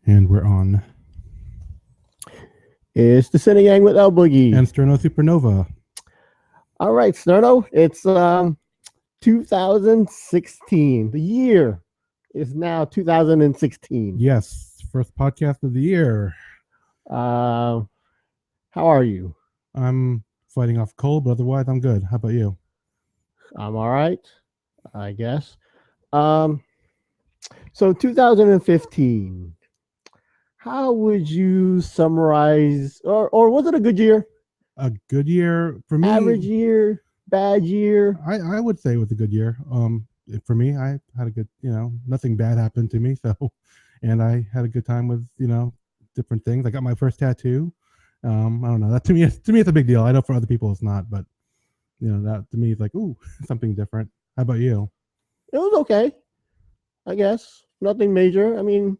And we're on. It's the Sini-Gang with El Boogie. And Sterno Supernova. All right, Sterno, it's 2016. The year is now 2016. Yes, first podcast of the year. How are you? I'm fighting off cold, but otherwise I'm good. How about you? I'm all right, I guess. So 2015. How would you summarize, or was it a good year? A good year for me. Average year, bad year. I would say it was a good year. For me, I had a good, nothing bad happened to me. So, and I had a good time with, different things. I got my first tattoo. I don't know. That to me, it's a big deal. I know for other people it's not, but that to me is like, ooh, something different. How about you? It was okay, I guess. Nothing major. I mean,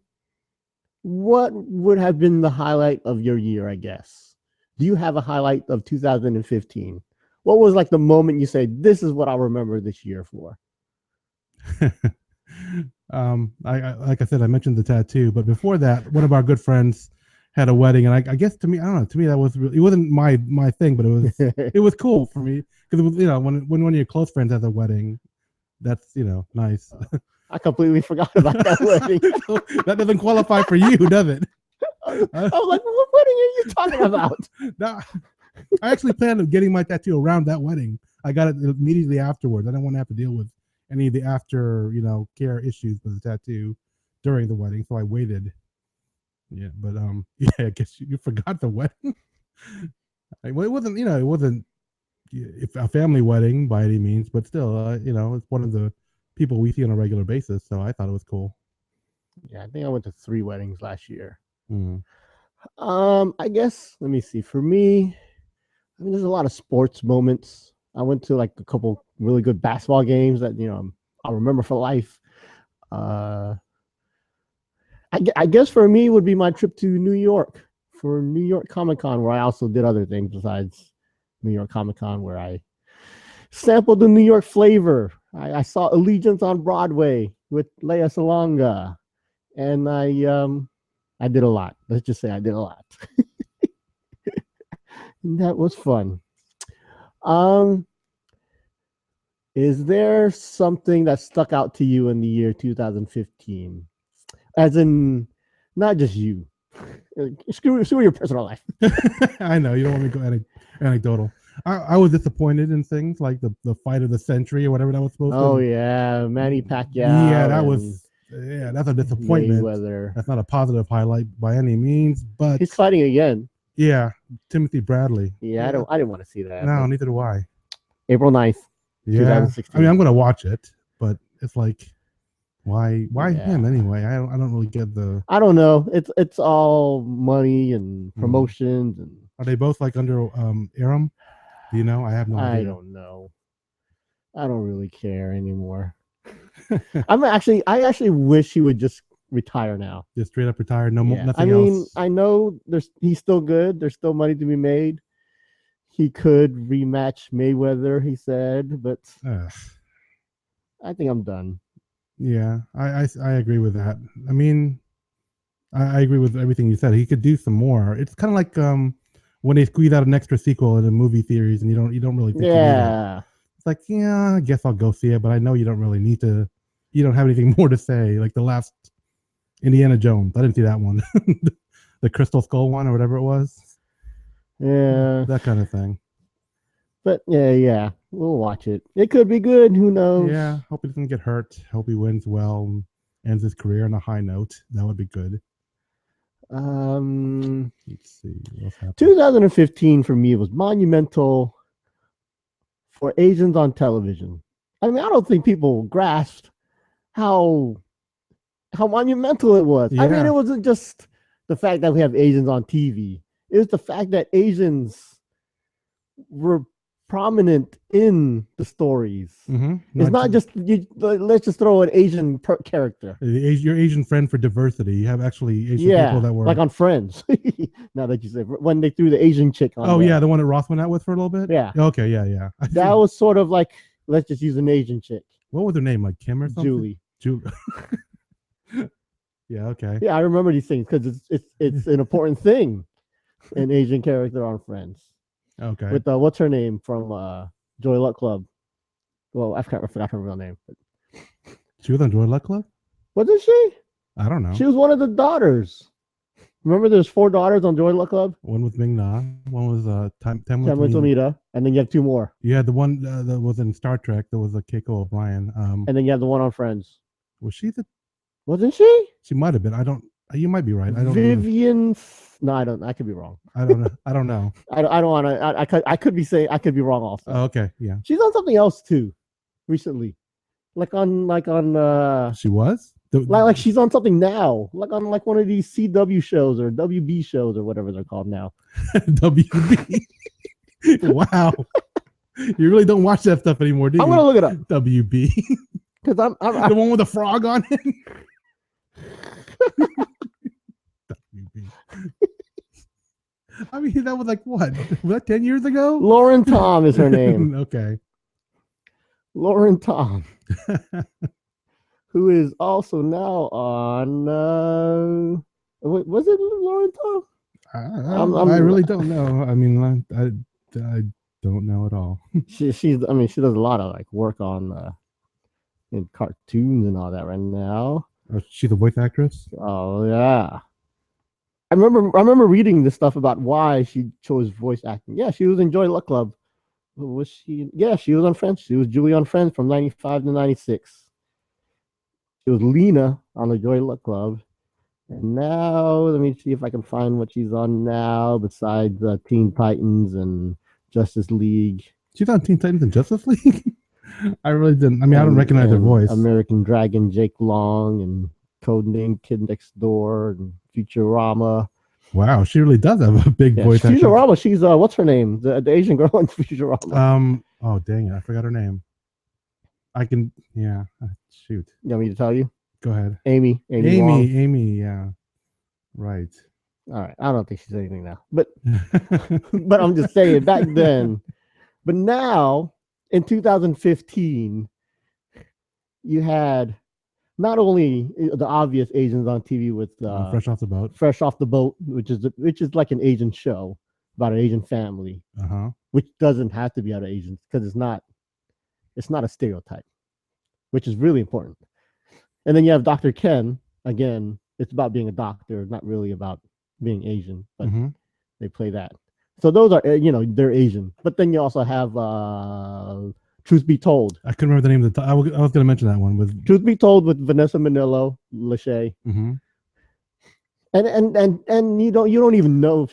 what would have been the highlight of your year, I guess? Do you have a highlight of 2015? What was like the moment you say, this is what I'll remember this year for? I like I said, I mentioned the tattoo, but before that, one of our good friends had a wedding, and I guess to me, I don't know, to me that was really, it wasn't my thing, but it was cool for me because it was, when one of your close friends has a wedding, that's nice. I completely forgot about that wedding. That doesn't qualify for you, does it? I was like, what wedding are you talking about? No, I actually planned on getting my tattoo around that wedding. I got it immediately afterwards. I didn't want to have to deal with any of the after, care issues with the tattoo during the wedding, so I waited. Yeah, but yeah, I guess you forgot the wedding. Well, it wasn't, it wasn't a family wedding by any means, but still, it's one of the people we see on a regular basis, so I thought it was cool. Yeah, I think I went to 3 weddings last year. Mm. I guess, let me see. For me, I mean, there's a lot of sports moments. I went to like a couple really good basketball games that I'll remember for life. I guess for me would be my trip to New York for New York Comic Con, where I also did other things besides New York Comic Con, where I sampled the New York flavor. I saw Allegiance on Broadway with Lea Salonga, and I did a lot. Let's just say I did a lot. That was fun. Is there something that stuck out to you in the year 2015? As in, not just you. Screw your personal life. I know you don't want me to go anecdotal. I was disappointed in things like the fight of the century or whatever that was supposed to. Oh yeah, Manny Pacquiao. Yeah, that's a disappointment. Mayweather. That's not a positive highlight by any means, but he's fighting again. Yeah, Timothy Bradley. Yeah, I didn't want to see that. No, neither do I. April 9th, yeah. 2016. I mean, I'm going to watch it, but it's like, why him anyway? I don't really get the. I don't know. It's all money and promotions and. Are they both like under Aram? Do you know? I have no idea. I don't know. I don't really care anymore. I actually wish he would just retire now. Just straight up retire. No more. Nothing else. I know he's still good. There's still money to be made. He could rematch Mayweather, he said, but I think I'm done. Yeah, I agree with that. I mean, I agree with everything you said. He could do some more. It's kind of like when they squeeze out an extra sequel in a movie series, and you don't really think you need it. It's like, yeah, I guess I'll go see it, but I know you don't really need to. You don't have anything more to say. Like the last Indiana Jones, I didn't see that one, the Crystal Skull one or whatever it was. Yeah, that kind of thing. But yeah, we'll watch it. It could be good. Who knows? Yeah, hope he doesn't get hurt. Hope he wins well and ends his career on a high note. That would be good. Let's see. 2015 for me was monumental for Asians on television. I mean, I don't think people grasped how monumental it was. Yeah. I mean, it wasn't just the fact that we have Asians on TV. It was the fact that Asians were prominent in the stories. It's not just let's just throw an Asian character. Your Asian friend for diversity. You have actually Asian people that were like on Friends. Now that you say, when they threw the Asian chick on. Oh yeah, the one that Ross went out with for a little bit. Yeah. Okay. Yeah. That was sort of like, let's just use an Asian chick. What was her name? Like Kim or something? Julie. Yeah. Okay. Yeah, I remember these things because it's an important thing. An Asian character on Friends Okay. with what's her name from Joy Luck Club. Well, I forgot her real name. But She was on Joy Luck Club. wasn't she? I don't know. She was one of the daughters. Remember, there's 4 daughters on Joy Luck Club. One was Ming Na. One was Tam Tomita, and then you have 2 more. You had the one that was in Star Trek. That was a Keiko O'Brien. And then you have the one on Friends. Was she the? Wasn't she? She might have been. I don't. You might be right. I don't. Vivian. No, I don't. I could be wrong. I don't know. I don't know. I don't want to. I could be saying. I could be wrong also. Oh, okay. Yeah. She's on something else too, recently, like on. She was. Like she's on something now, like on one of these CW shows or WB shows or whatever they're called now. WB. Wow. You really don't watch that stuff anymore, do you? I'm gonna look it up. WB. Because I'm the one with the frog on it. WB. I mean, that was like what? Was that 10 years ago? Lauren Tom is her name. Okay. Lauren Tom. Who is also now on was it Lauren Tom? I really don't know. I mean, I don't know at all. she does a lot of like work on in cartoons and all that right now. She's a voice actress. Oh yeah. I remember reading this stuff about why she chose voice acting. Yeah, she was in Joy Luck Club. Was she? Yeah, she was on Friends. She was Julie on Friends from 95 to 96. She was Lena on the Joy Luck Club. And now, let me see if I can find what she's on now besides Teen Titans and Justice League. She's on Teen Titans and Justice League? I really didn't. I mean, I don't recognize her voice. American Dragon, Jake Long, and Codename Kid Next Door, and Futurama. Wow, she really does have a big voice. Futurama, she's, what's her name? The Asian girl in Futurama. Oh, dang it. I forgot her name. Shoot. You want me to tell you? Go ahead. Amy, yeah. Right. All right. I don't think she's anything now. But but I'm just saying back then. But now in 2015, you had not only the obvious Asians on TV with Fresh Off the Boat, which is like an Asian show about an Asian family, which doesn't have to be out of Asians because it's not a stereotype, which is really important. And then you have Dr. Ken. Again, it's about being a doctor, not really about being Asian, but they play that. So those are, they're Asian. But then you also have Truth Be Told. I couldn't remember the name of I was going to mention that one. With Truth Be Told with Vanessa Manillo, Lachey. And you don't even know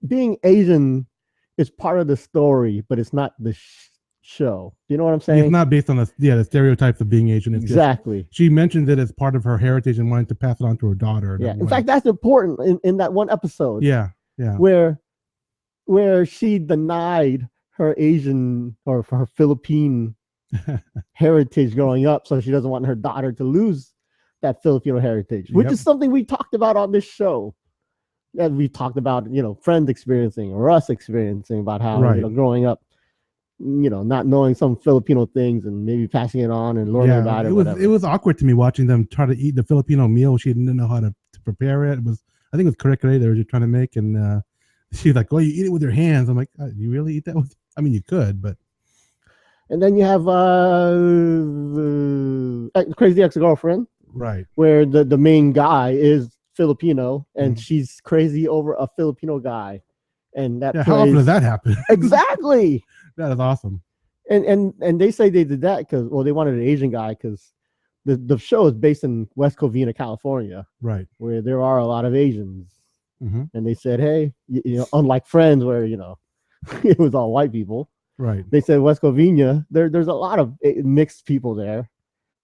being Asian is part of the story, but it's not the show. Do you know what I'm saying? It's not based on the stereotypes of being Asian. It's exactly. She mentioned it as part of her heritage and wanted to pass it on to her daughter. Yeah. In fact, that's important in that one episode. Yeah. Where she denied her Asian or her Philippine heritage growing up, so she doesn't want her daughter to lose that Filipino heritage, which is something we talked about on this show. That we talked about, friends experiencing or us experiencing about how growing up, not knowing some Filipino things and maybe passing it on and learning about it. It was awkward to me watching them try to eat the Filipino meal. She didn't know how to prepare it. I think it was kare-kare they were just trying to make, and she's like, "Well, you eat it with your hands." I'm like, "You really eat that with?" I mean, you could, but. And then you have Crazy Ex-Girlfriend, right? Where the main guy is Filipino and she's crazy over a Filipino guy, and that how often does that happen? Exactly. That is awesome. And they say they did that because they wanted an Asian guy because the show is based in West Covina, California, right, where there are a lot of Asians, and they said, hey, unlike Friends where it was all white people, right? They said West Covina, there's a lot of mixed people there,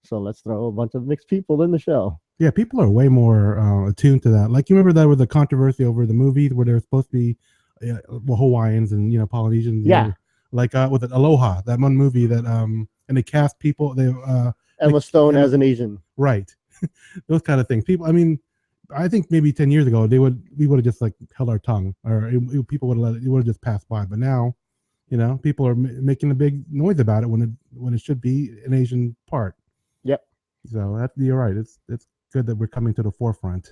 so let's throw a bunch of mixed people in the show. Yeah, people are way more attuned to that. Like, you remember that with the controversy over the movies where there was supposed to be Hawaiians and Polynesians. Yeah. Like with Aloha, that one movie that and they cast people. They Emma Stone as an Asian. Right. Those kind of things. People. I mean, I think maybe 10 years ago we would have just like held our tongue, or people would have just passed by. But now, people are making a big noise about it when it should be an Asian part. Yep. So you're right. It's good that we're coming to the forefront.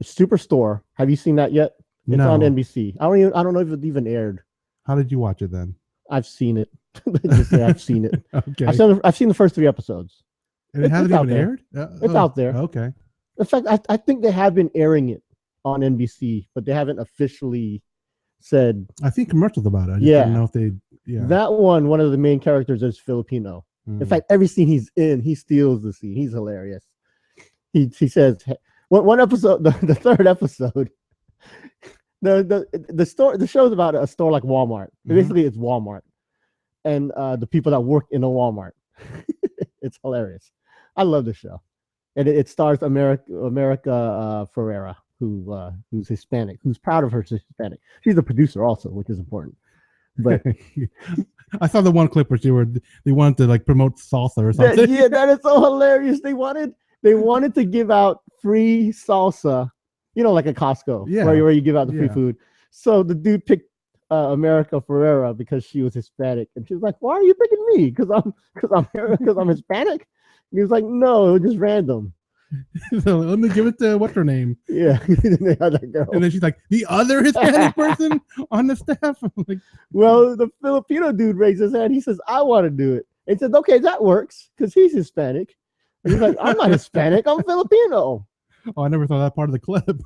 Superstore. Have you seen that yet? It's No. on NBC. I don't know if it even aired. How did you watch it then? I've seen it. Just say I've seen it. Okay. I've seen the first 3 episodes. And it hasn't even aired? It's out there. Okay. In fact, I think they have been airing it on NBC, but they haven't officially said. I think commercials about it. I just didn't know if they. Yeah. That one of the main characters is Filipino. In fact, every scene he's in, he steals the scene. He's hilarious. He says one episode, the third episode. The show's about a store like Walmart. Basically, it's Walmart, and the people that work in a Walmart. It's hilarious. I love the show, and it stars America Ferrera, who's Hispanic, who's proud of her Hispanic. She's the producer also, which is important. But I saw the one clip where they wanted to like promote salsa or something. That is so hilarious. They wanted to give out free salsa, like a Costco, where you give out the free food. So the dude picked America Ferrera because she was Hispanic, and she was like, "Why are you picking me? Because I'm Hispanic?" And he was like, "No, it was just random." So let me give it to what's her name? Yeah, the other girl. And then she's like, "The other Hispanic person on the staff." I'm like, well, the Filipino dude raised his hand. He says, "I want to do it." And he said, "Okay, that works," because he's Hispanic. And he's like, "I'm not Hispanic. I'm Filipino." Oh, I never saw that part of the clip.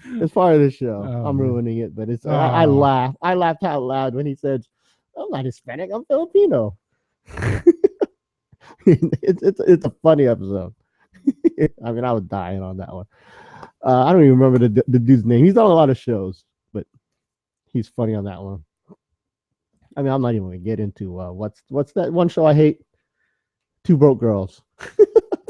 It's part of the show. Oh, I'm ruining it, but it's. I laughed. I laughed out loud when he said, "I'm not Hispanic. I'm Filipino." It's a funny episode. I mean, I was dying on that one. I don't even remember the dude's name. He's on a lot of shows, but he's funny on that one. I mean, I'm not even gonna get into what's that one show I hate? Two Broke Girls.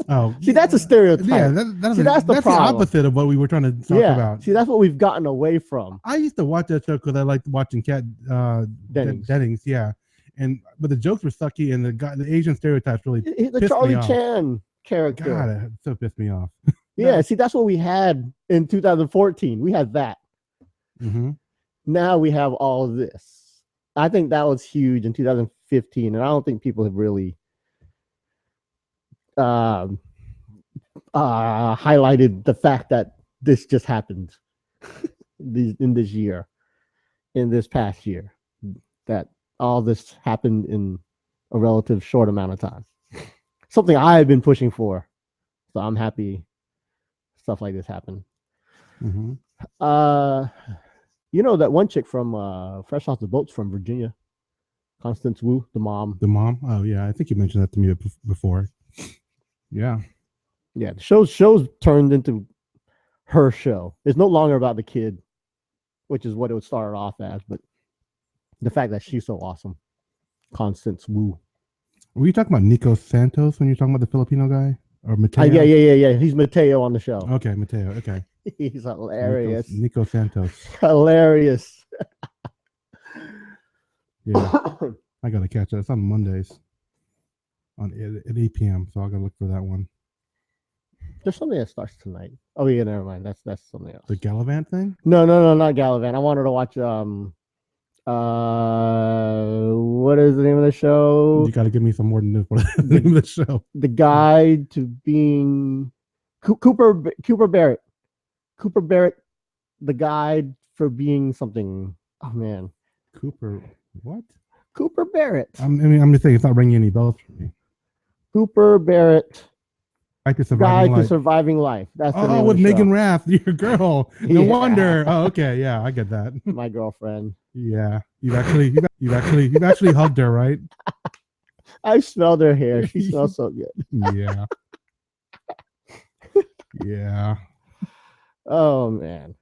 Oh, see, that's a stereotype. Yeah, that's the opposite of what we were trying to talk about. See, that's what we've gotten away from. I used to watch that show because I liked watching Cat Dennings. Yeah, but the jokes were sucky, and the Asian stereotypes really the Charlie Chan character. God, it so pissed me off. Yeah, see, that's what we had in 2014. We had that. Mm-hmm. Now we have all of this. I think that was huge in 2015, and I don't think people have really highlighted the fact that this just happened in this past year, that all this happened in a relative short amount of time. Something I've been pushing for, so I'm happy stuff like this happened. Mm-hmm. That one chick from Fresh Off the Boats from Virginia, Constance Wu, the mom. Oh yeah, I think you mentioned that to me before. Yeah. The show's turned into her show. It's no longer about the kid, which is what it would start off as, but the fact that she's so awesome. Constance Wu. Were you talking about Nico Santos when you're talking about the Filipino guy? Or Mateo? Yeah. He's Mateo on the show. Okay, Mateo. Okay. He's hilarious. Nico Santos. Hilarious. Yeah. I gotta catch it. It's on Mondays. At 8 p.m. So I gotta look for that one. There's something that starts tonight. Oh yeah, never mind. That's something else. The Gallivant thing? No, not Gallivant. I wanted to watch what is the name of the show? You gotta give me some more than this. What is the name of the show? The Guide to Being Cooper Barrett. Cooper Barrett, the guide for being something. Oh man. Cooper what? Cooper Barrett. I'm just saying it's not ringing any bells for me. Cooper Barrett. Guide to Surviving Life. That's the name with of the Megan show. Rath, your girl. No wonder. Oh, okay, yeah, I get that. My girlfriend. Yeah, you've actually hugged her, right? I smelled her hair. She smells so good. Yeah. Yeah. Oh man.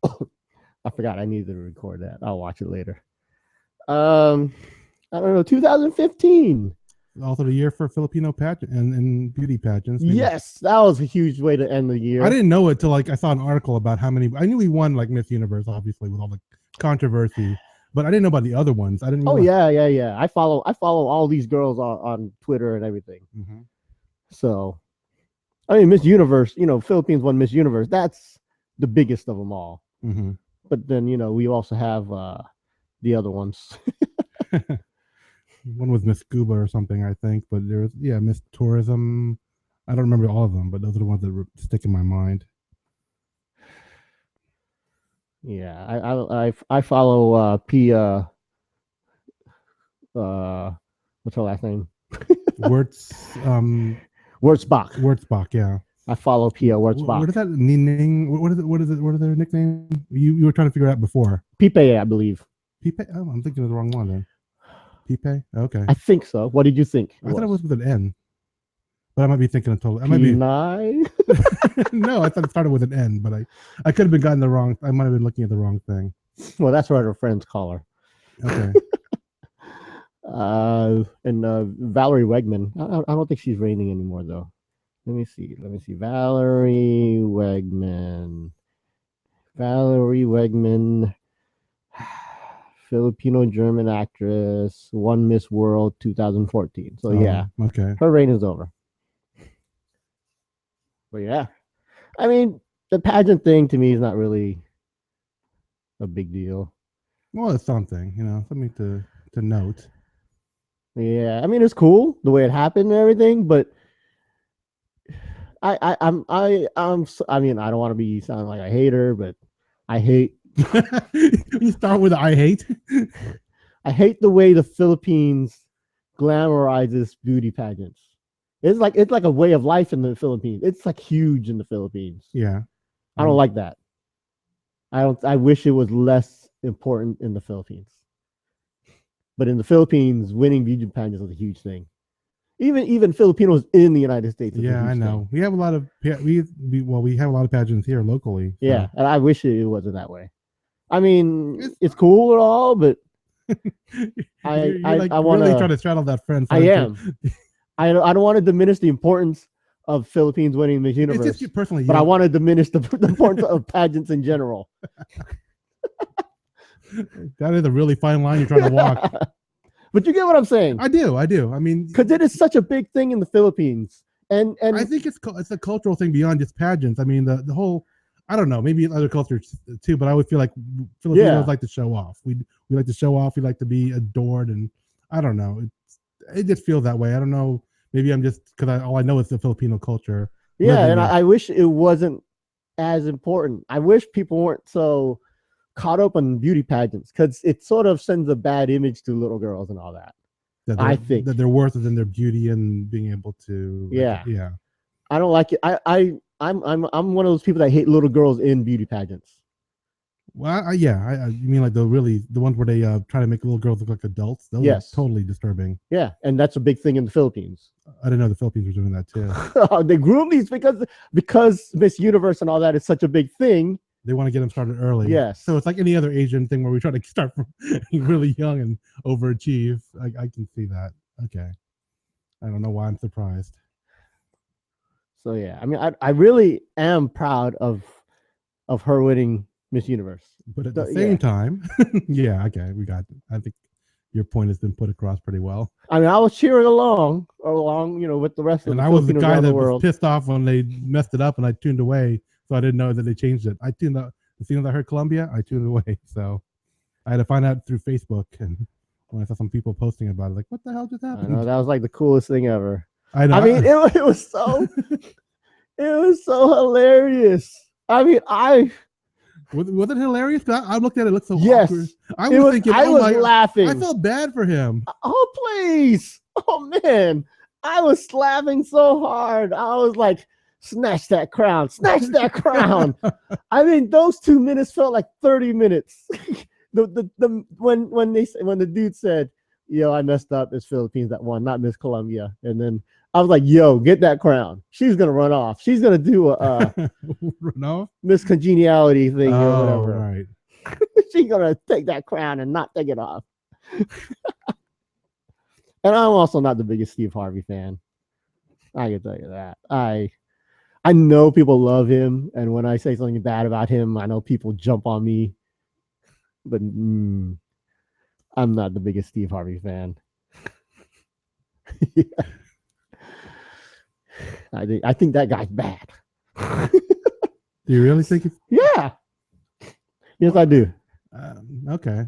I forgot I needed to record that. I'll watch it later. I don't know, 2015. Also the year for Filipino pageant and beauty pageants. Yes, that was a huge way to end the year. I didn't know it till I saw an article about how many. I knew he won like Miss Universe, obviously, with all the controversy, but I didn't know about the other ones. I didn't. Oh yeah. I follow all these girls on Twitter and everything. Mm-hmm. So, I mean, Miss Universe. Philippines won Miss Universe. That's the biggest of them all. Mm-hmm. But then we also have the other ones. One was Miss Scuba or something, I think. But there's Miss Tourism. I don't remember all of them, but those are the ones that stick in my mind. Yeah, I follow Pia. What's her last name? Wurtz, Wurzbach. Wurzbach, yeah. I follow Pia Wurzbach. What is that? Ning? What is it? What is it? What is their nickname? You were trying to figure it out before. Pipe, I believe. Pipe? Oh, I'm thinking of the wrong one then. Pipe? Okay. I think so. What did you think? I thought it was with an N, but I might be thinking of totally. I might P9? be. No, I thought it started with an N, but I could have been gotten the wrong. I might have been looking at the wrong thing. Well, that's what her friends call her. Okay. And Valerie Wegman. I don't think she's reigning anymore though. Let me see. Valerie Wegman. Filipino German actress, won Miss World 2014. So yeah, okay. Her reign is over. But yeah, I mean, the pageant thing to me is not really a big deal. Well, it's something, something to note. Yeah, I mean, it's cool the way it happened and everything, but I mean, I don't want to be sounding like a hater, but I hate. You start with I hate. I hate the way the Philippines glamorizes beauty pageants. It's like a way of life in the Philippines. It's like huge in the Philippines. Yeah, I don't like that. I wish it was less important in the Philippines. But in the Philippines, winning beauty pageants is a huge thing. Even Filipinos in the United States. Yeah, I know. Thing. We have a lot of we have a lot of pageants here locally. So. Yeah, and I wish it wasn't that way. I mean, it's cool and all, but I want really try to straddle that fence. I am. I don't want to diminish the importance of Philippines winning Miss Universe. It's just personally, but I want to diminish the importance of pageants in general. That is a really fine line you're trying to walk. But you get what I'm saying. I do. I mean, because it is such a big thing in the Philippines, and I think it's a cultural thing beyond just pageants. I mean, the whole. I don't know, maybe in other cultures too, but I would feel like Filipinos like to show off. We like to show off. We like to be adored, and I don't know. It just feels that way. I don't know. Maybe I'm just because all I know is the Filipino culture. Yeah, and I wish it wasn't as important. I wish people weren't so caught up on beauty pageants because it sort of sends a bad image to little girls and all that. I think that they're worth it in their beauty and being able to. Yeah. I don't like it. I'm one of those people that hate little girls in beauty pageants. Well, you mean like the ones where they try to make little girls look like adults? Those are totally disturbing. Yeah, and that's a big thing in the Philippines. I didn't know the Philippines were doing that too. They groom these because Miss Universe and all that is such a big thing. They want to get them started early. Yes. So it's like any other Asian thing where we try to start from really young and overachieve. I can see that. Okay. I don't know why I'm surprised. So yeah, I mean, I really am proud of her winning Miss Universe. But at the same time, yeah, okay, I think your point has been put across pretty well. I mean, I was cheering along, with the rest of the Filipinos. And I was the guy that was pissed off when they messed it up, and I tuned away, so I didn't know that they changed it. I tuned out as soon as I heard Colombia, I tuned away. So I had to find out through Facebook, and when I saw some people posting about it, like, what the hell just happened? I know, that was like the coolest thing ever. I know. I mean, it was so hilarious. I mean, was it hilarious? I looked at it. It looked so awkward. I was laughing. I felt bad for him. Oh, please. Oh, man. I was laughing so hard. I was like, snatch that crown. Snatch that crown. I mean, those 2 minutes felt like 30 minutes. When the dude said, yo, I messed up. It's Philippines that won, not Miss Colombia. And then I was like, yo, get that crown. She's going to run off. She's going to do a run off? Miss Congeniality thing or whatever. Right. She's going to take that crown and not take it off. And I'm also not the biggest Steve Harvey fan. I can tell you that. I know people love him. And when I say something bad about him, I know people jump on me. But I'm not the biggest Steve Harvey fan. Yeah. I think that guy's bad. Do you really think it's... Yeah. Yes, I do. Okay.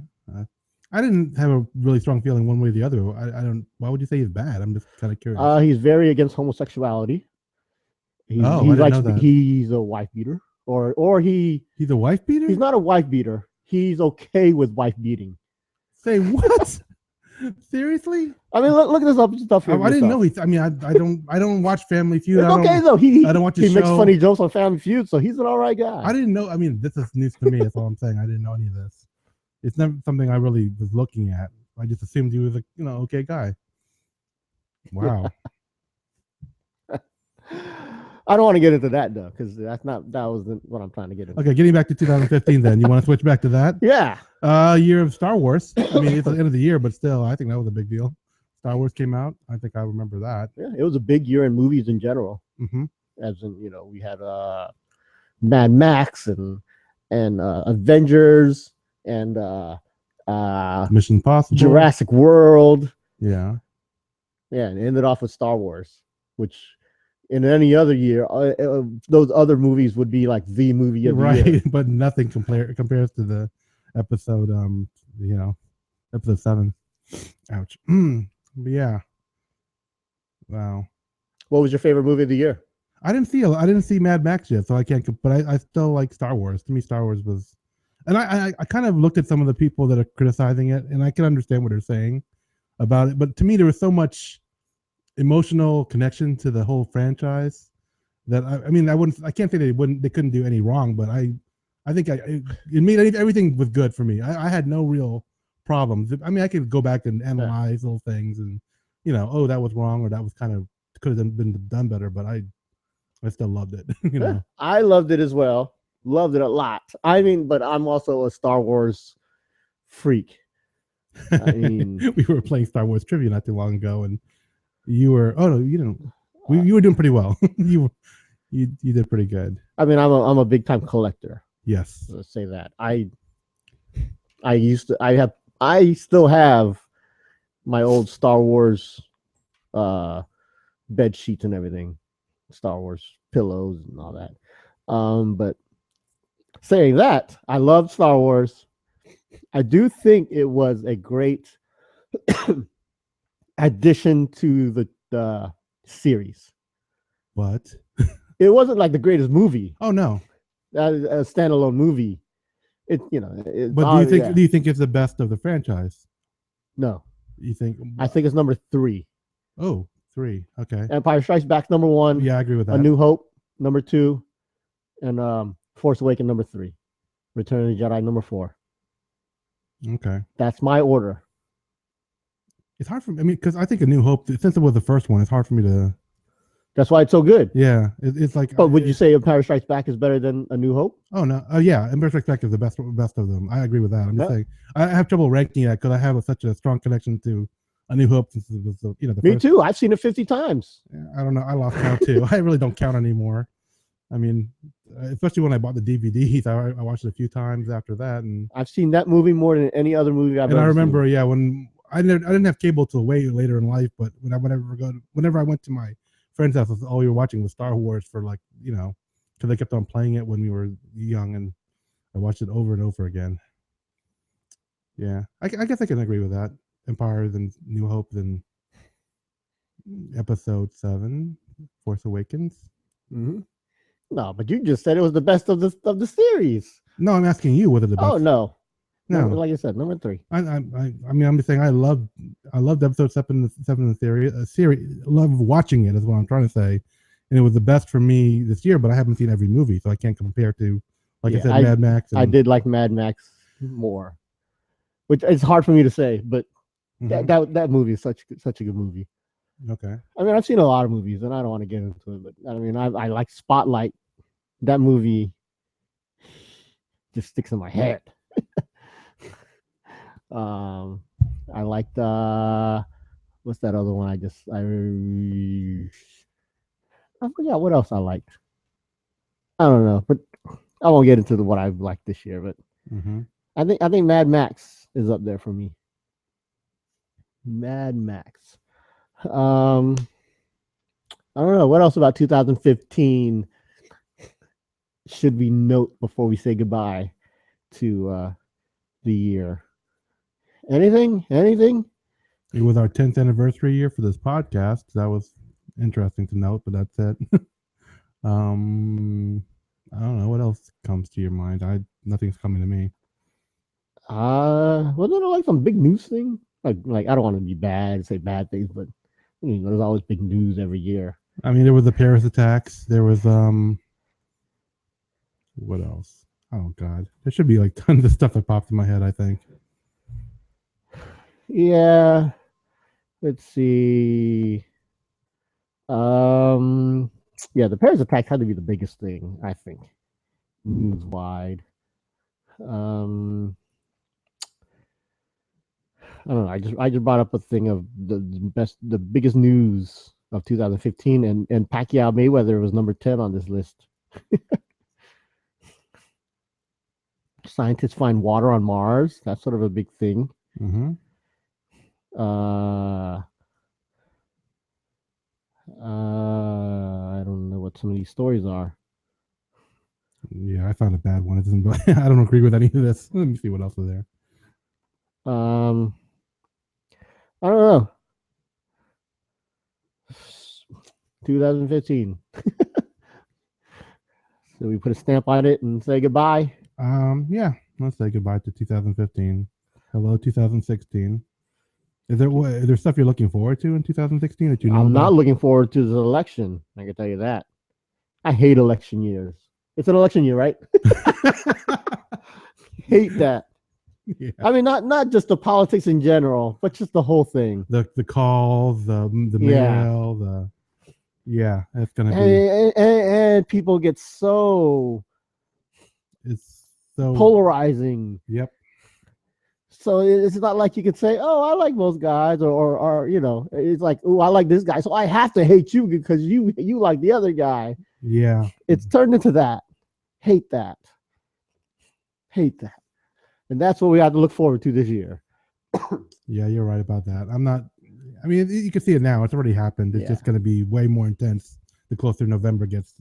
I didn't have a really strong feeling one way or the other. I don't. Why would you say he's bad? I'm just kind of curious. He's very against homosexuality. He Oh, I he didn't likes know that. he's a wife beater, or He's a wife beater. he's not a wife beater. He's okay with wife beating. Say what? Seriously? I mean, look this up stuff here. I didn't know he. I mean, I don't watch Family Feud. It's okay though. I don't watch the he makes show. funny jokes on Family Feud, so he's an all right guy. I didn't know. I mean, this is news to me. That's all I'm saying. I didn't know any of this. It's never something I really was looking at. I just assumed he was a okay guy. Wow. I don't want to get into that though, because that wasn't what I'm trying to get into. Okay, getting back to 2015, then you want to switch back to that? Yeah. Year of Star Wars. I mean, it's the end of the year, but still, I think that was a big deal. Star Wars came out. I think I remember that. Yeah, it was a big year in movies in general. Mm-hmm. As in, we had Mad Max and Avengers and Mission Impossible, Jurassic World. Yeah, and it ended off with Star Wars, which in any other year, those other movies would be like the movie of the year. But nothing compares to the episode, episode 7. Ouch. But yeah. Wow. What was your favorite movie of the year? I didn't see Mad Max yet, so I can't. But I still like Star Wars. To me, Star Wars was, and I kind of looked at some of the people that are criticizing it, and I can understand what they're saying about it. But to me, there was so much emotional connection to the whole franchise that I can't say they couldn't do any wrong, but I think it made everything was good for me. I had no real problems. I mean, I could go back and analyze little things and that was wrong, or that was kind of could have been done better, but I still loved it. I loved it as well. Loved it a lot. I mean, but I'm also a Star Wars freak. I mean, we were playing Star Wars trivia not too long ago, and you were you didn't. You were doing pretty well. you did pretty good. I mean, I'm a big time collector. Yes. Let's say that. I still have my old Star Wars bed sheets and everything, Star Wars pillows and all that. But saying that, I love Star Wars. I do think it was a great addition to the series. What? It wasn't like the greatest movie. Oh no, a standalone movie. But do you think it's the best of the franchise? No. You think? I think it's number 3. Oh, 3. Okay. Empire Strikes Back number 1. Yeah, I agree with that. A New Hope number 2, and Force Awakens number 3. Return of the Jedi number 4. Okay. That's my order. It's hard for me. I mean, because I think A New Hope, since it was the first one, it's hard for me to. That's why it's so good. Yeah, it's like. But would you say Empire Strikes Back is better than A New Hope? Oh no, yeah, Empire Strikes Back is the best of them. I agree with that. I'm just saying I have trouble ranking that because I have such a strong connection to A New Hope since it was the Me first. too. I've seen it 50 times. I don't know. I lost count too. I really don't count anymore. I mean, especially when I bought the DVDs, I watched it a few times after that, and I've seen that movie more than any other movie I've ever seen. And I remember, when I didn't have cable till way later in life, but whenever I went to my friend's house, all we were watching was Star Wars for because they kept on playing it when we were young, and I watched it over and over again. Yeah, I guess I can agree with that. Empire, then New Hope, then Episode 7, Force Awakens. Mm-hmm. No, but you just said it was the best of the series. No, I'm asking you whether the best. Oh no. No, like I said, number 3. I mean, I'm just saying I loved episode 7 of the series. Love watching it is what I'm trying to say, and it was the best for me this year. But I haven't seen every movie, so I can't compare to, I said, Mad Max. I did like Mad Max more, which it's hard for me to say, but that movie is such a good movie. Okay. I mean, I've seen a lot of movies, and I don't want to get into it, but I mean, I like Spotlight. That movie just sticks in my head. I liked what's that other one? I forgot what else I liked. I don't know, but I won't get into what I've liked this year. But I think Mad Max is up there for me. Mad Max. I don't know what else about 2015 should we note before we say goodbye to the year. Anything? It was our 10th anniversary year for this podcast. That was interesting to note, but that's it. I don't know what else comes to your mind. Nothing's coming to me. Wasn't there like some big news thing? Like I don't want to be bad, say bad things, but there's always big news every year. I mean, there was the Paris attacks. There was what else? Oh God, there should be like tons of stuff that popped in my head. I think. Yeah. Let's see. Yeah, the Paris attack had to be the biggest thing, I think, news wide. Um, I don't know. I just brought up a thing of the biggest news of 2015, and Pacquiao Mayweather was number 10 on this list. Scientists find water on Mars. That's sort of a big thing. Mm-hmm. I don't know what some of these stories are. Yeah, I found a bad one. It doesn't. I don't agree with any of this. Let me see what else is there. I don't know. 2015. So we put a stamp on it and say goodbye. Yeah, let's say goodbye to 2015. Hello, 2016. Is there stuff you're looking forward to in 2016 that you know I'm about? not looking forward to the election. I can tell you that. I hate election years. It's an election year, right? Hate that. Yeah. I mean, not just the politics in general, but just the whole thing. The calls, the mail, yeah, it's gonna be. And people get so It's so polarizing. Yep. So it's not like you could say, "Oh, I like those guys," or it's like, "Oh, I like this guy, so I have to hate you because you like the other guy." Yeah. It's turned into that. Hate that. Hate that. And that's what we have to look forward to this year. Yeah, you're right about that. I'm not. I mean, you can see it now. It's already happened. It's just going to be way more intense the closer November gets.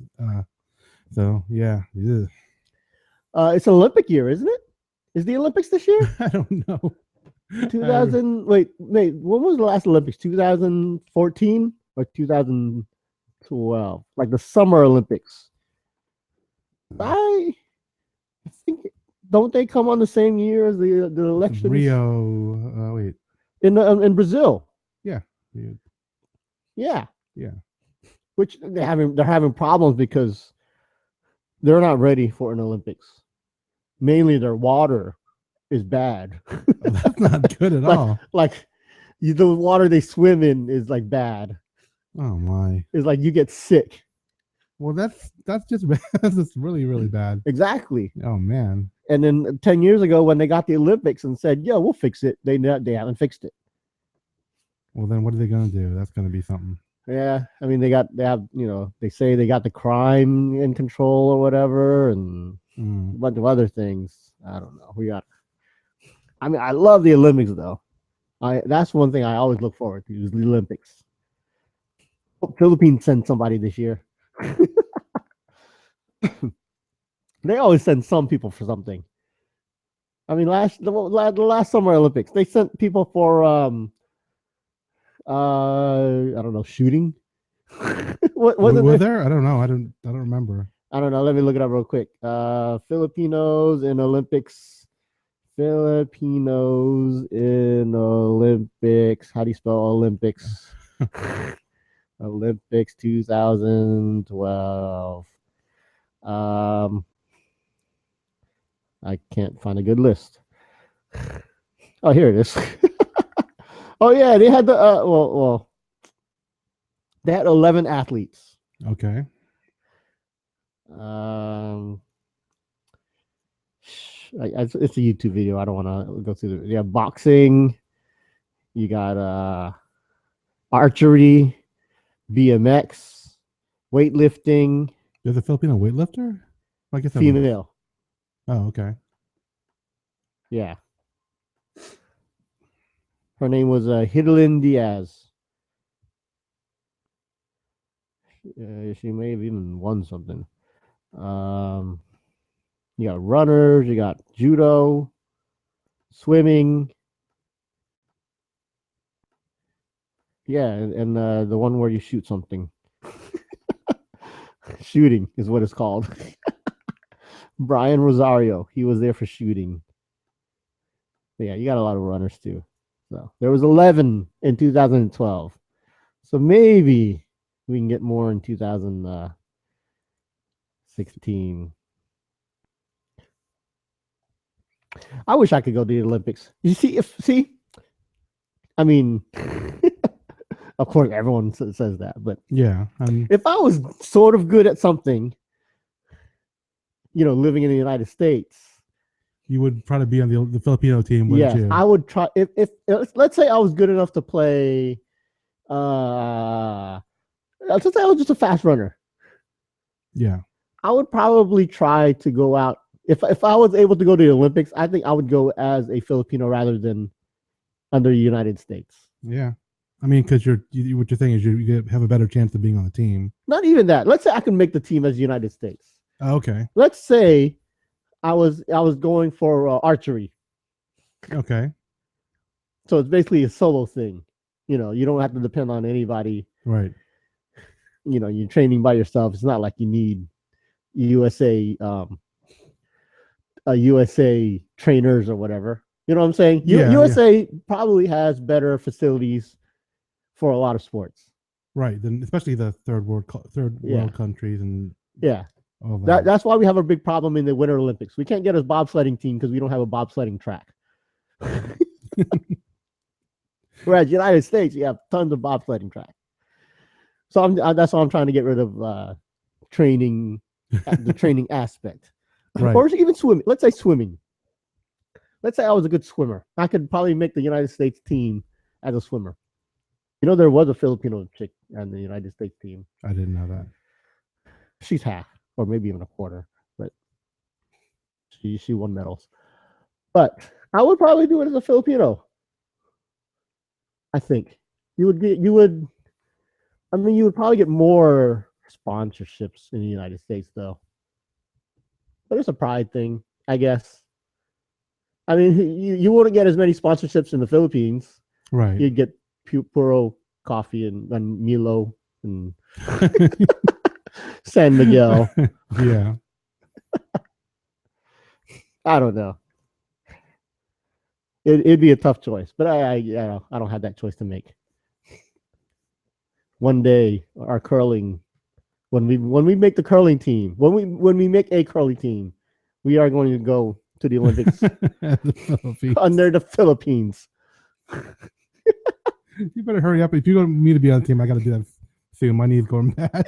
So yeah. It's Olympic year, isn't it? Is the Olympics this year? I don't know. 2000. Wait. When was the last Olympics? 2014 or 2012? Like the Summer Olympics. I think, don't they come on the same year as the elections? Rio. Wait. In Brazil. Yeah. Yeah. Yeah. Which they're having problems because they're not ready for an Olympics. Mainly their water is bad. Oh, that's not good at all. Like the water they swim in is like bad. Oh my! It's like you get sick. Well, that's just that's just really really bad. Exactly. Oh man! And then 10 years ago, when they got the Olympics and said, "Yeah, we'll fix it," they haven't fixed it. Well, then what are they going to do? That's going to be something. Yeah, I mean they have they say they got the crime in control or whatever, and a bunch of other things. I don't know. I mean, I love the Olympics though. That's one thing I always look forward to is the Olympics. Philippines sent somebody this year. They always send some people for something. I mean, the last Summer Olympics, they sent people for I don't know, shooting. what was there? I don't know. I don't remember. I don't know. Let me look it up real quick. Filipinos in Olympics. Filipinos in Olympics. How do you spell Olympics? Olympics 2012. I can't find a good list. Oh, here it is. Oh yeah, they had the they had 11 athletes. Okay. It's a YouTube video. I don't want to go through the. Yeah, boxing. You got archery, BMX, weightlifting. There's a Filipino weightlifter. I guess female. Oh, okay. Yeah. Her name was Hidlin Diaz. She may have even won something. You got runners, you got judo, swimming. Yeah, and the one where you shoot something. Shooting is what it's called. Brian Rosario, he was there for shooting. But yeah, you got a lot of runners too. So there was 11 in 2012. So maybe we can get more in 2016. I wish I could go to the Olympics. You see, I mean, of course, everyone says that, but Yeah. if I was sort of good at something, living in the United States, you would probably be on the Filipino team, wouldn't yes, you? I would try. If let's say I was good enough to play, let's say I was just a fast runner. Yeah. I would probably try to go out. If I was able to go to the Olympics, I think I would go as a Filipino rather than under the United States. Yeah. I mean, because what you're saying is you have a better chance of being on the team. Not even that. Let's say I can make the team as the United States. Okay. Let's say I was going for archery. Okay. So it's basically a solo thing. You don't have to depend on anybody. Right. You're training by yourself. It's not like you need USA USA trainers or whatever. You know what I'm saying? USA probably has better facilities for a lot of sports. Right. Then especially the third world countries and all that. That's why we have a big problem in the Winter Olympics. We can't get a bobsledding team because we don't have a bobsledding track. Whereas United States, you have tons of bobsledding track. So that's why I'm trying to get rid of training, the training aspect. Right. Or even swimming. Let's say swimming. Let's say I was a good swimmer. I could probably make the United States team as a swimmer. There was a Filipino chick on the United States team. I didn't know that. She's half, or maybe even a quarter, but she won medals. But I would probably do it as a Filipino. I think you would probably get more sponsorships in the United States, though. But it's a pride thing, I guess. I mean, you wouldn't get as many sponsorships in the Philippines. Right. You'd get Puro Coffee and Milo and San Miguel. Yeah. I don't know. It'd be a tough choice, but I don't have that choice to make. One day, our curling, when we make the curling team, when we make a curling team, we are going to go to the Olympics under the Philippines. You better hurry up. If you want me to be on the team, I got to do that soon. My knee's going mad.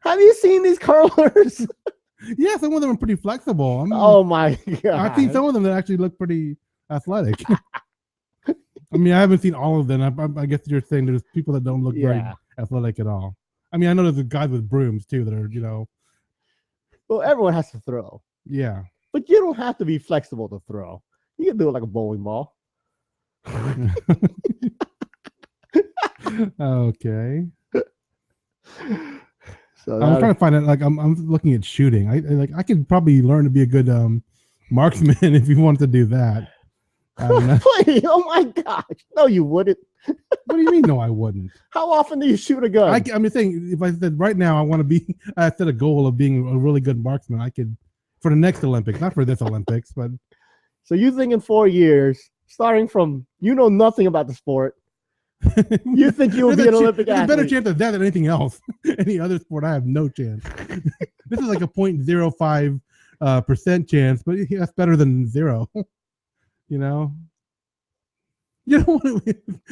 Have you seen these curlers? Yeah, some of them are pretty flexible. Oh my god! I've seen some of them that actually look pretty athletic. I mean, I haven't seen all of them. I guess you're saying there's people that don't look very athletic at all. I mean, I know there's guys with brooms too that are, Well, everyone has to throw. Yeah. But you don't have to be flexible to throw. You can do it like a bowling ball. Okay. So I'm trying to find out. Like, I'm looking at shooting. I could probably learn to be a good marksman if you wanted to do that. Wait, oh my gosh! No, you wouldn't. What do you mean? No, I wouldn't. How often do you shoot a gun? I'm just saying. If I said right now I set a goal of being a really good marksman, I could for the next Olympics, not for this Olympics, but. So you think in 4 years, starting from nothing about the sport, you think you'll be an Olympic athlete? There's a better chance of that than anything else. Any other sport, I have no chance. This is like a 0.05% chance, but that's better than zero. You know what?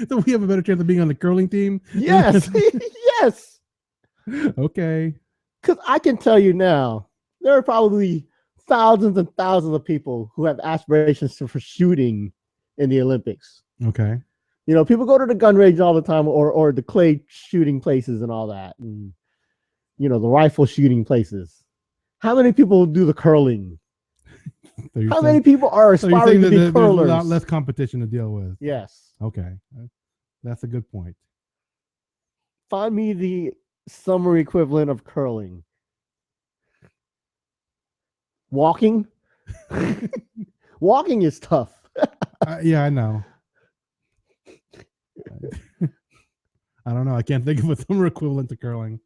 So we have a better chance of being on the curling team. Yes, yes. Okay. Because I can tell you now, there are probably thousands and thousands of people who have aspirations for shooting in the Olympics. Okay. People go to the gun range all the time, or the clay shooting places and all that, and the rifle shooting places. How many people do the curling? How many people are aspiring to be curlers? There's a lot less competition to deal with. Yes. Okay, that's a good point. Find me the summer equivalent of curling. Walking. Walking is tough. Yeah, I know. I don't know. I can't think of a summer equivalent to curling.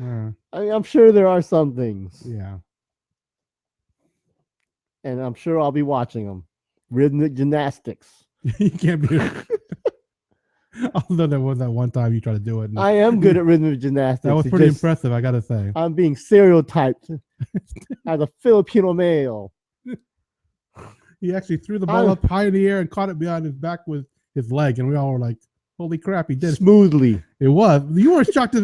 Uh, I mean, I'm sure there are some things, yeah. and I'm sure I'll be watching them. Rhythmic gymnastics. You can't be. Although there was that one time you tried to do it. And I am good at rhythmic gymnastics. that was pretty impressive, I gotta say. I'm being stereotyped as a Filipino male. He actually threw the ball up high in the air and caught it behind his back with his leg, and we all were like, "Holy crap, he did it smoothly." It was. You were shocked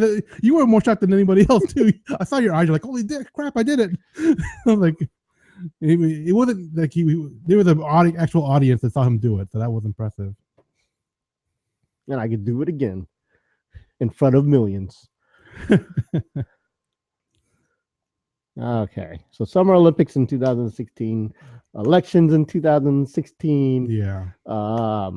you were more shocked than anybody else too. I saw your eyes. You're like, "Holy crap, I did it!" I was like, it wasn't like there was an actual audience that saw him do it, so that was impressive. And I could do it again in front of millions. Okay, so Summer Olympics in 2016, elections in 2016. Yeah. I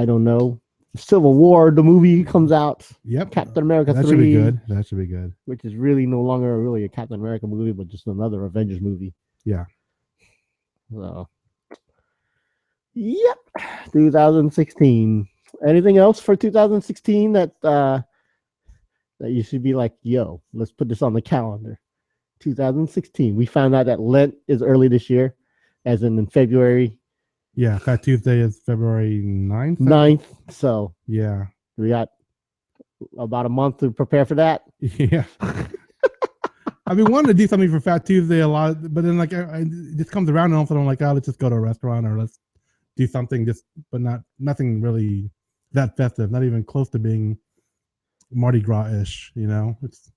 don't know. Civil War, the movie comes out. Yep. Captain America 3. That should be good. That should be good. Which is really no longer really a Captain America movie, but just another Avengers movie. Yeah. So, yep. 2016. Anything else for 2016 that you should be like, yo, let's put this on the calendar? 2016. We found out that Lent is early this year, as in February. Yeah, Fat Tuesday is February 9th. 9th. So yeah, we got about a month to prepare for that. Yeah. I've been wanting to do something for Fat Tuesday a lot, but then like it just comes around and all of a sudden I'm like, oh, let's just go to a restaurant or let's do something but nothing really that festive, not even close to being Mardi Gras-ish, you know? It's,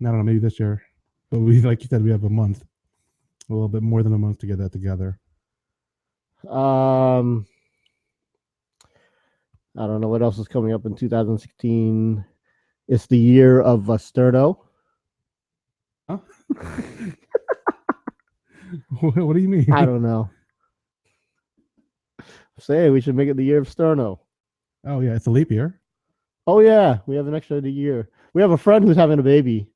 I don't know, maybe this year. But like you said, we have a month, a little bit more than a month to get that together. I don't know what else is coming up in 2016. It's the year of Sterno. Huh? What do you mean? I don't know. Say we should make it the year of Sterno. Oh yeah, it's a leap year. Oh yeah, we have an extra year. We have a friend who's having a baby.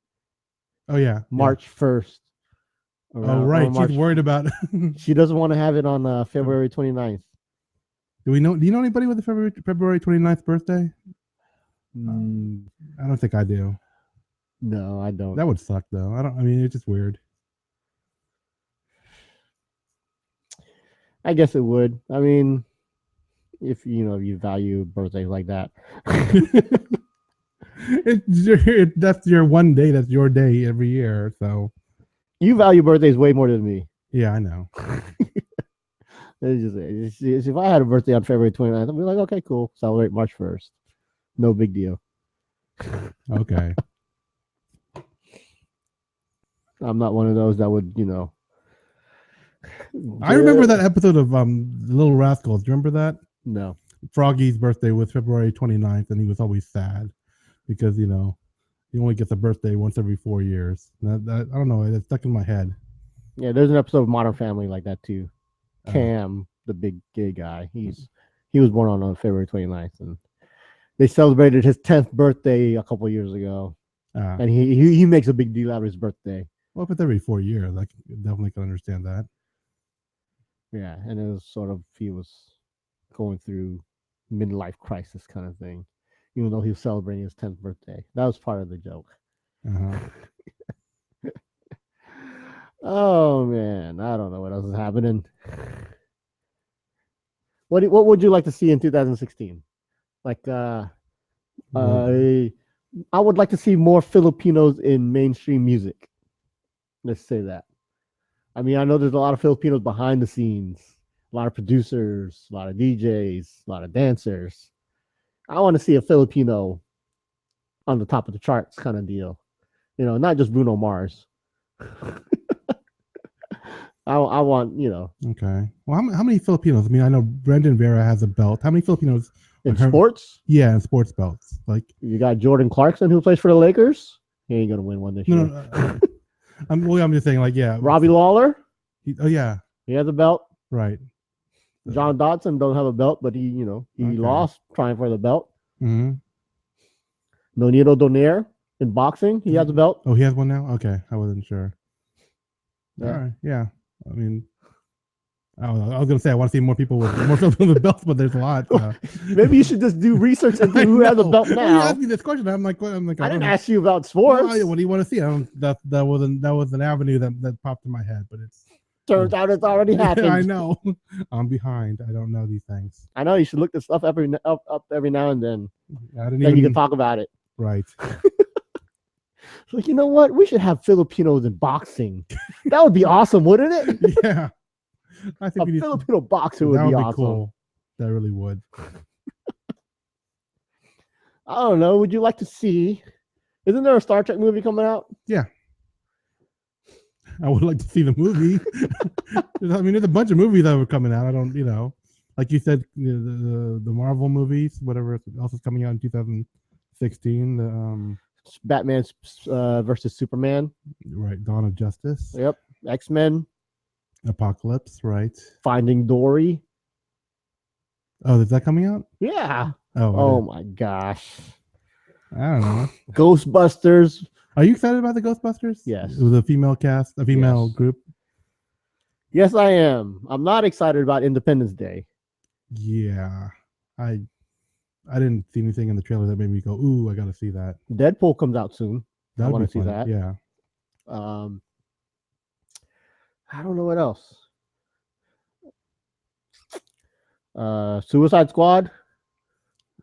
Oh yeah, March 1st. Oh right, she's worried about. She doesn't want to have it on February 29th. Do you know anybody with a February 29th birthday? I don't think I do. No, I don't. That would suck though. I mean, it's just weird. I guess it would. I mean, if you value birthdays like that. That's your one day. That's your day every year. So you value birthdays way more than me. Yeah, I know. It's just, if I had a birthday on February 29th, I'd be like, okay, cool. Celebrate March 1st. No big deal. Okay. I'm not one of those that would, I remember that episode of Little Rascals. Do you remember that? No. Froggy's birthday was February 29th, and he was always sad because, he only gets a birthday once every 4 years. That I don't know. It stuck in my head. Yeah, there's an episode of Modern Family like that, too. Cam, the big gay guy, he was born on February 29th, and they celebrated his 10th birthday a couple years ago. And he makes a big deal out of his birthday. Well, if it's every 4 years, I definitely can understand that. Yeah, and it was sort of, he was going through midlife crisis kind of thing, even though he was celebrating his 10th birthday. That was part of the joke. Oh man, I don't know what else is happening. What would you like to see in 2016? Like, I would like to see more Filipinos in mainstream music. Let's say that. I mean, I know there's a lot of Filipinos behind the scenes, a lot of producers, a lot of DJs, a lot of dancers. I want to see a Filipino on the top of the charts kind of deal. Not just Bruno Mars. I want, Okay. Well, how many Filipinos? I mean, I know Brendan Vera has a belt. How many Filipinos in sports? Yeah, in sports belts. Like, you got Jordan Clarkson, who plays for the Lakers. He ain't gonna win one this year. No. I'm just saying, like, yeah. Robbie Lawler. Yeah. He has a belt. Right. John Dodson don't have a belt, but he lost trying for the belt. Mm-hmm. Nonito Donaire in boxing, he has a belt. Oh, he has one now? Okay, I wasn't sure. Yeah. All right, yeah. I mean, I was gonna say I want to see more people with more people with belts, but there's a lot. Maybe you should just do research into who has a belt Well, you now. asked me this question. I'm like, what? I'm like, I didn't don't ask you about know. sports. Well, what do you want to see? That was an avenue that popped in my head, but it's Turns out it's already happened. I know. I'm behind. I don't know these things. I know you should look this stuff up every now and then. Then you can talk about it. Right. Like, you know what? We should have Filipinos in boxing. That would be awesome, wouldn't it? Yeah. I think a Filipino boxer would be awesome. Cool. That really would. I don't know. Would you like to see? Isn't there a Star Trek movie coming out? Yeah. I would like to see the movie. I mean, there's a bunch of movies that were coming out. I don't, like you said, the Marvel movies, whatever else is coming out in 2016. The Batman versus Superman. Right. Dawn of Justice. Yep. X-Men. Apocalypse. Right. Finding Dory. Oh, is that coming out? Yeah. Oh my gosh. I don't know. Ghostbusters. Are you excited about the Ghostbusters? Yes. It was a female cast, a female group. Yes, I am. I'm not excited about Independence Day. Yeah. I didn't see anything in the trailer that made me go, ooh, I got to see that. Deadpool comes out soon. I want to see that. Yeah. I don't know what else. Suicide Squad.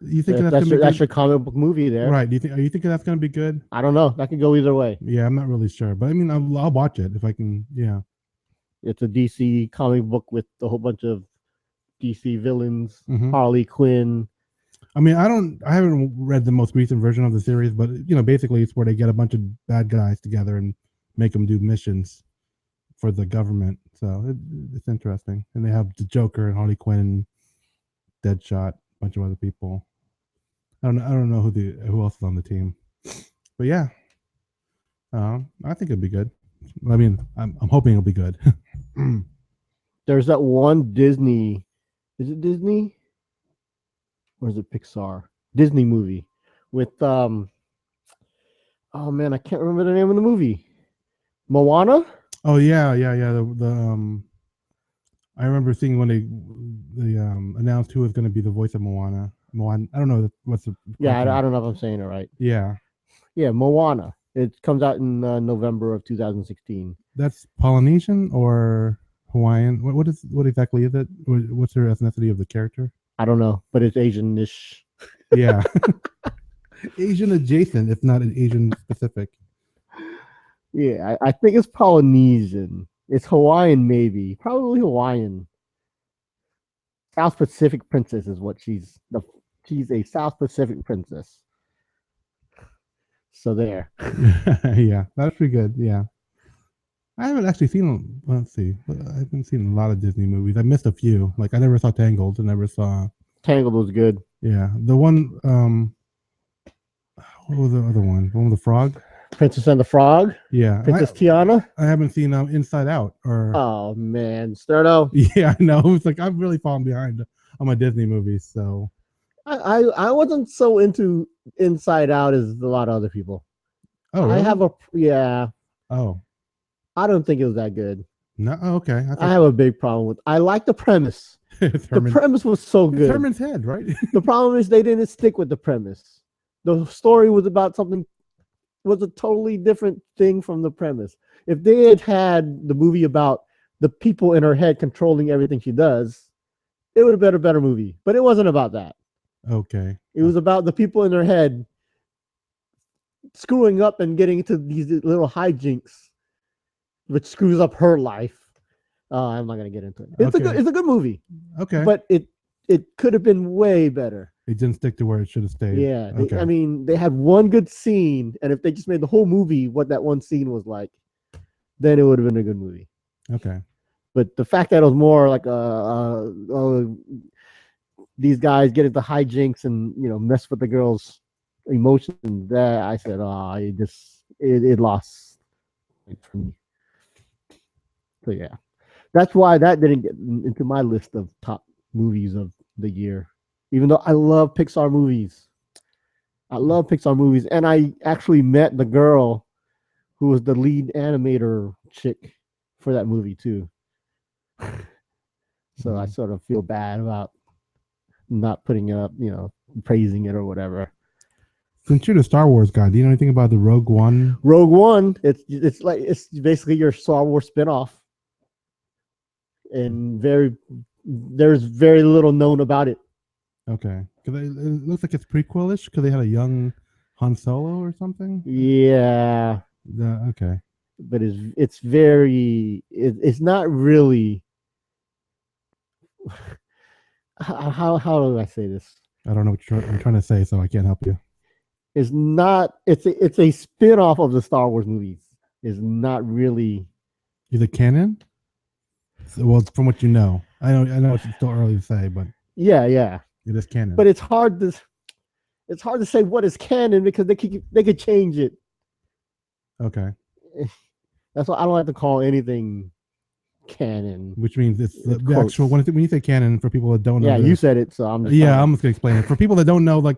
You think that's your comic book movie there, right? Are you thinking that's going to be good? I don't know. That could go either way. Yeah, I'm not really sure, but I mean, I'll watch it if I can. Yeah, it's a DC comic book with a whole bunch of DC villains. Mm-hmm. Harley Quinn. I mean, I haven't read the most recent version of the series, but basically it's where they get a bunch of bad guys together and make them do missions for the government. So it's interesting, and they have the Joker and Harley Quinn, Deadshot, a bunch of other people. I don't know who else is on the team, but yeah, I think it'll be good. I mean, I'm hoping it'll be good. There's that one Disney. Is it Disney? Or is it Pixar? Disney movie with oh man, I can't remember the name of the movie. Moana? Oh yeah. The I remember seeing when they announced who was going to be the voice of Moana. I don't know what's the. Yeah, I don't know if I'm saying it right. Yeah. Yeah, Moana. It comes out in November of 2016. That's Polynesian or Hawaiian? What exactly is it? What's their ethnicity of the character? I don't know, but it's Asian-ish. Yeah. Asian adjacent, if not an Asian specific. Yeah, I think it's Polynesian. It's Hawaiian, maybe. Probably Hawaiian. South Pacific princess is what she's a South Pacific princess. So there. Yeah, that's pretty good. Yeah. I haven't actually seen, let's see. I haven't seen a lot of Disney movies. I missed a few. Like I never saw Tangled. I never saw. Tangled was good. Yeah. The one, what was the other one? The one with the frog? Princess and the Frog? Yeah. Princess Tiana? I haven't seen Inside Out or. Oh, man. Sterno? Yeah, I know. It's like I've really fallen behind on my Disney movies. So. I wasn't so into Inside Out as a lot of other people. Oh, really? Yeah. Oh. I don't think it was that good. No, okay. I have a big problem with. I like the premise. The premise was so good. Herman's head, right? The problem is they didn't stick with the premise. The story was about was a totally different thing from the premise. If they had the movie about the people in her head controlling everything she does, it would have been a better movie. But it wasn't about that. Okay. It was about the people in her head screwing up and getting into these little hijinks, which screws up her life. I'm not gonna get into it. It's a good movie. Okay. But it could have been way better. It didn't stick to where it should have stayed. Yeah. Okay. I mean, they had one good scene, and if they just made the whole movie what that one scene was like, then it would have been a good movie. Okay. But the fact that it was more like these guys get into hijinks and mess with the girls' emotions, that I said, it lost for me. So yeah, that's why that didn't get into my list of top movies of the year. Even though I love Pixar movies, and I actually met the girl who was the lead animator chick for that movie too. So I sort of feel bad about not putting it up, praising it or whatever. Since you're the Star Wars guy, do you know anything about the Rogue One? Rogue One, it's basically your Star Wars spinoff, and there's very little known about it. Okay, because it looks like it's prequelish because they had a young Han Solo or something. Yeah, Okay, but it's not really. How do I say this? I don't know what you're trying to say, so I can't help you. It's not. It's a spin-off of the Star Wars movies. It's not really. Is it canon? Well, from what you know, I know it's still early to say, but Yeah, it is canon. but it's hard to say what is canon because they could change it. Okay, that's why I don't like to call anything canon. Which means it's the actual when you say canon, for people that don't know. Yeah, you said it, so I'm just I'm just gonna explain it for people that don't know. Like,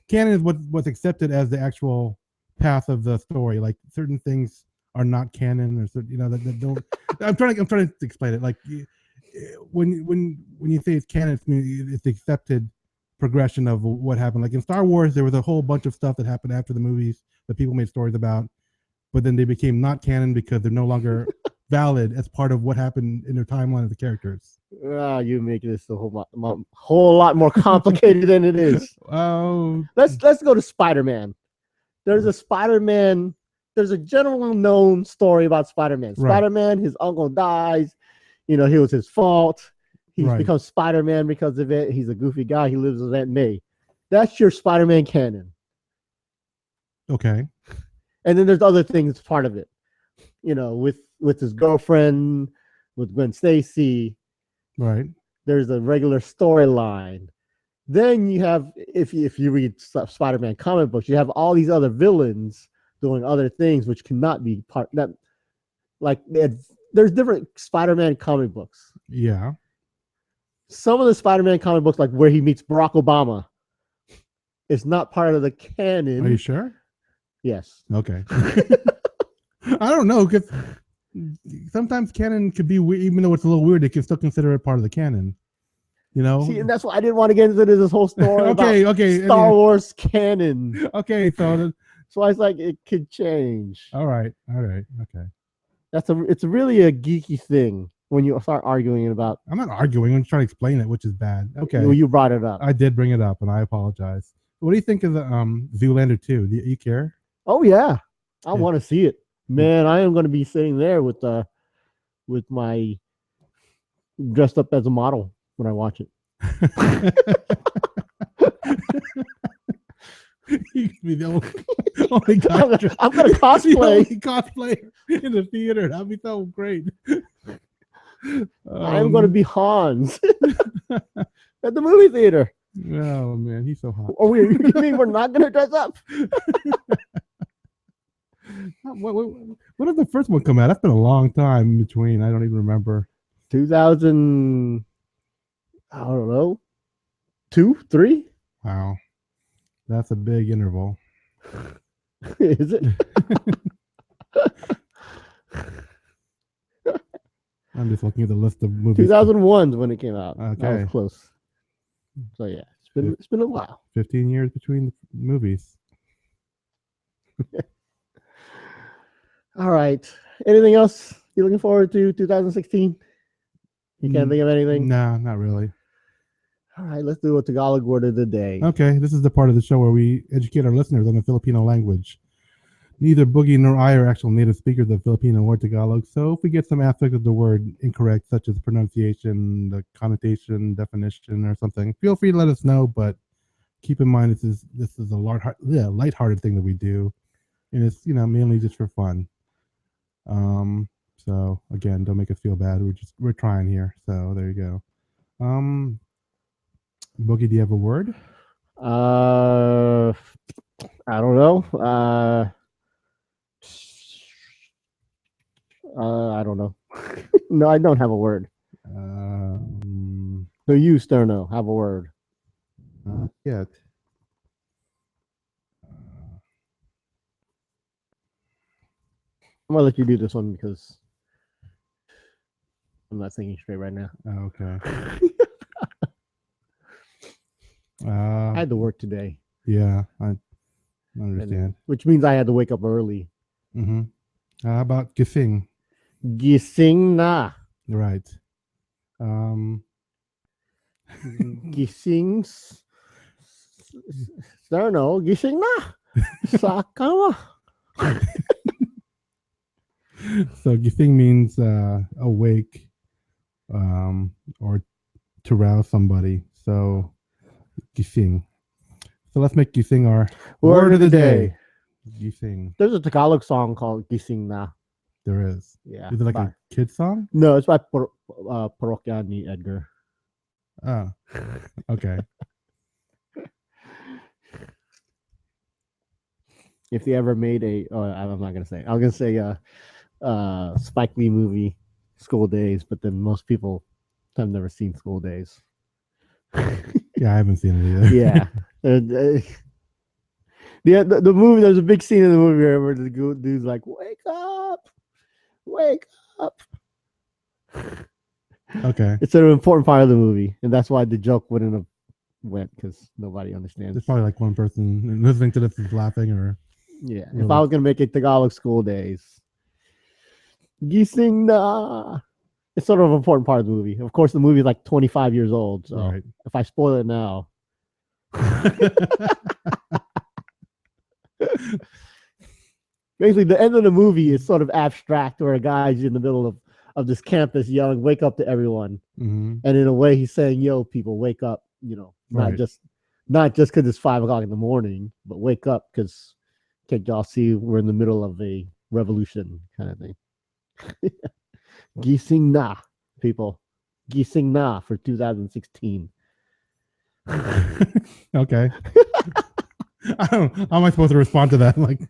canon is what's accepted as the actual path of the story. Like, certain things are not canon, or certain, that don't. I'm trying to explain it. Like, when you say it's canon, it's the accepted progression of what happened. Like in Star Wars, there was a whole bunch of stuff that happened after the movies that people made stories about, but then they became not canon because they're no longer valid as part of what happened in their timeline of the characters. You make this a whole lot more complicated than it is. Oh, let's go to Spider-Man. There's a general known story about Spider-Man. Right. Spider-Man, his uncle dies. It was his fault. He's Right. become Spider-Man because of it. He's a goofy guy. He lives with Aunt May. That's your Spider-Man canon. Okay. And then there's other things part of it. With his girlfriend, with Gwen Stacy. Right. There's a regular storyline. Then you have, if you read Spider-Man comic books, you have all these other villains doing other things which cannot be part that. Like there's different Spider-Man comic books. Yeah. Some of the Spider-Man comic books, like where he meets Barack Obama, is not part of the canon. Are you sure? Yes. Okay. I don't know, because sometimes canon could be weird, even though it's a little weird. They can still consider it part of the canon. See, and that's why I didn't want to get into this whole story about Star Wars canon. Okay, so I was like, it could change. All right. Okay. It's really a geeky thing when you start arguing about. I'm not arguing. I'm trying to explain it, which is bad. Okay. Well, you brought it up. I did bring it up, and I apologize. What do you think of the Zoolander 2? Do you care? Oh yeah, I want to see it, man. I am going to be sitting there with my dressed up as a model when I watch it. You can be the only guy. I'm going to cosplay. The only cosplayer in the theater. That'd be so great. I'm going to be Hans at the movie theater. Oh man, he's so hot. Oh, you mean we're not going to dress up? When did the first one come out? That's been a long time in between. I don't even remember. 2000. I don't know. 2, 3. Wow, that's a big interval. Is it? I'm just looking at the list of movies. 2001 when it came out. Okay, that was close. So yeah, it's been a while. 15 years between the movies. All right. Anything else you're looking forward to 2016? You can't think of anything? No, not really. All right, let's do a Tagalog word of the day. Okay, this is the part of the show where we educate our listeners on the Filipino language. Neither Boogie nor I are actual native speakers of Filipino or Tagalog, so if we get some aspect of the word incorrect, such as pronunciation, the connotation, definition, or something, feel free to let us know, but keep in mind this is a lighthearted thing that we do, and it's mainly just for fun. So again, don't make us feel bad. We're trying here. So there you go. Boogie, do you have a word? I don't know. I don't know. No, I don't have a word. So you, Sterno, have a word. Not yet. I'm gonna let you do this one because I'm not thinking straight right now. Oh, okay. I had to work today, Yeah, I understand. which means I had to wake up early. Mm-hmm. How about Gising? Gising na. Right. Um, Gising. I don't know. Gising na. Sa kama. so Gising means awake, or to rouse somebody. So Gising. So let's make Gising our Word of the day. Gising. There's a Tagalog song called Gising na. There is. Yeah. Is it like a kid song? No, it's by Parokya ni Edgar. Oh, okay. If they ever made I'm not gonna say. I'm gonna say Spike Lee movie, School Days, but then most people have never seen School Days. Yeah, I haven't seen it either. Yeah. The movie, there's a big scene in the movie where the dude's like, wake up. Okay. It's an important part of the movie, and that's why the joke wouldn't have went, because nobody understands. There's probably like one person listening to this is laughing, or yeah. If I was gonna make it Tagalog School Days, gising na. It's sort of an important part of the movie. Of course, the movie is like 25 years old, so right. if I spoil it now, basically the end of the movie is sort of abstract, where a guy's in the middle of this campus yelling, "Wake up" to everyone, Mm-hmm. and in a way he's saying, "Yo, people, wake up!" You know, not Right. just because it's 5 o'clock in the morning, but wake up because can't y'all see we're in the middle of a revolution, kind of thing. Gising na, people. Gising na for 2016. Okay. How am I supposed to respond to that? Like,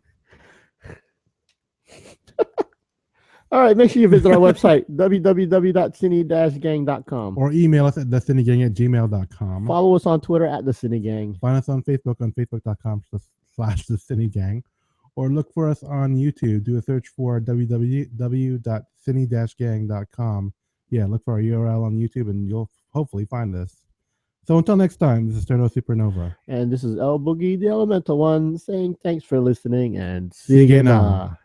all right, make sure you visit our website, www.cine-gang.com. or email us at thecinegang@gmail.com. Follow us on Twitter at The Sini-Gang. Find us on facebook.com/thecinegang, or look for us on YouTube. Do a search for www.cine-gang.com. Yeah, look for our URL on YouTube, and you'll hopefully find us. So until next time, this is Sterno Supernova. And this is El Boogie, the Elemental One, saying thanks for listening, and Sige na.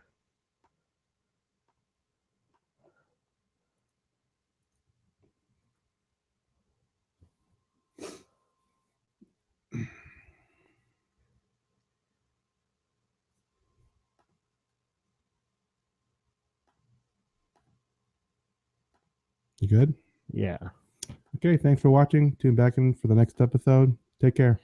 You good? Yeah. Okay, thanks for watching. Tune back in for the next episode. Take care.